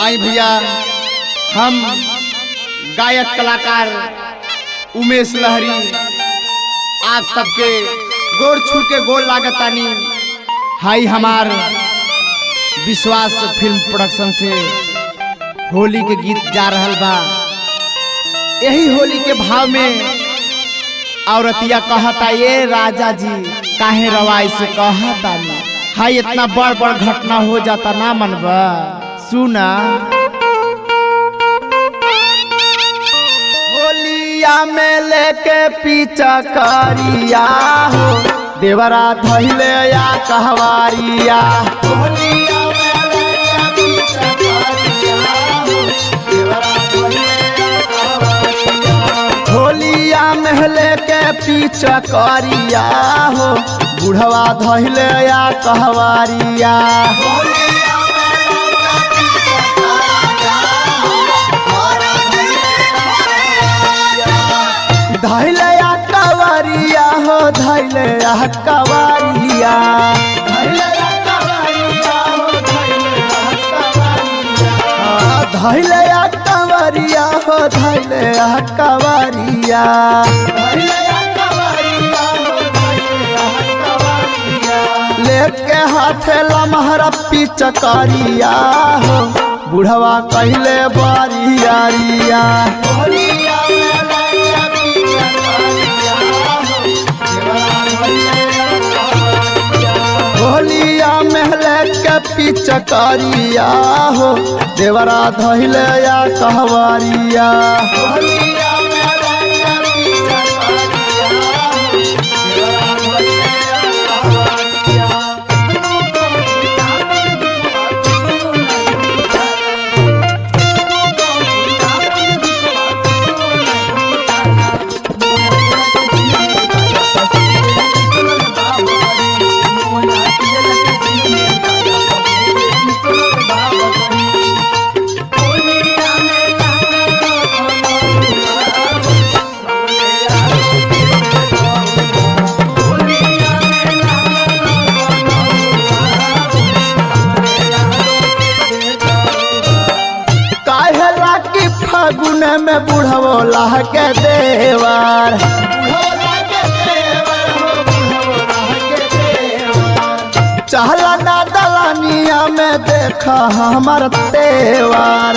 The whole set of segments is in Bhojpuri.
आई भैया हम गायक कलाकार उमेश लहरी आप सबके गोड़ छू के गोड़ लागतानी। हाई हमार विश्वास फिल्म प्रोडक्शन से होली के गीत जा रहल बा। यही होली के भाव में औरतिया कहता ये राजा जी काहे रवाई से कहता नी। हाई इतना बड़ बड़ घटना हो जाता ना मनबा सुना। होलिया में लेके पीछा करिया हो देवरा धइले या कहवारिया। होलिया में लेके पीछा करिया हो देवरा धइले या कहवारिया। होलिया में लेके पीछा करिया हो बुढ़वा धइले या कहवारिया। धैले या कवारिया हो धैले या कवारिया। धैले या कवारिया हो धैले या कवारिया। धैले या कवारिया हो धैले या कवारिया। धैले या कवारिया हो धैले या कवारिया। लेके हाथे लमहरा पिचकारिया हो बुढ़वा कहले बारियारिया। होलिया महले के पिचकारिया हो देवरा धइले या कहवारिया। होलिया महले के पिचकारिया हो देवरा धइले या फागुन में बुढ़वो लाह के देवर। चहला ना दलानिया में देखा हमार तेवर।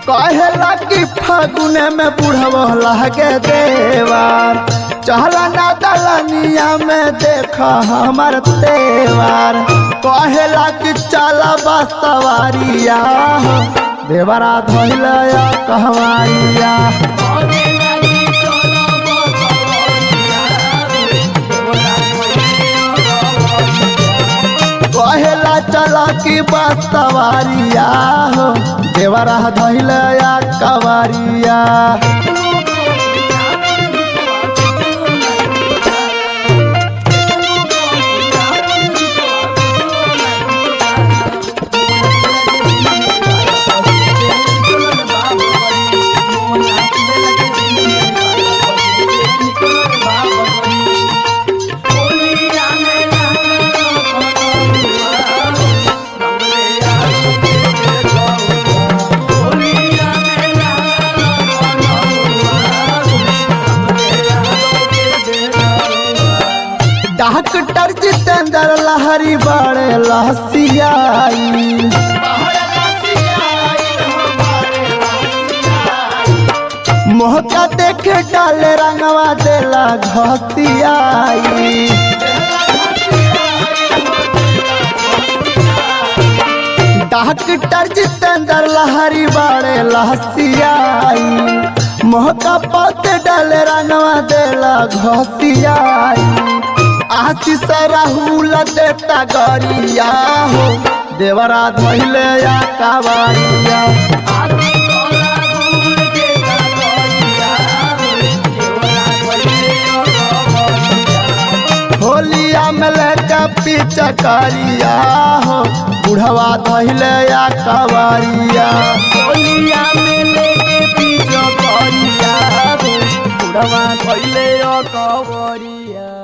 कहला कि फागुन में बुढ़वो लाह के देवर। चहला ना दलानिया में देखा हमार तेवर। कहला कि चला सवारिया हो देवरा धइले या कहवारिया। कहला चला कि सवारिया हो देवरा धइले या कहवारिया। डॉक्टर जितेंद्र लहरी बड़े लहसियाई। मोहका देखे डाले रंगवा देला घसियाई। डॉक्टर जितेंद्र लहरी बड़े लहसियाई। मोहका पते डाले रंगवा देला घसियाई। आशीष राहुल देता गरिया हो देवरा धइले या कहवारिया। होलिया में लेके पिचकारिया हो बुढ़वा धइले या कहवारिया। होलिया में लेके पिचकारिया हो बुढ़वा धइले या कहवारिया।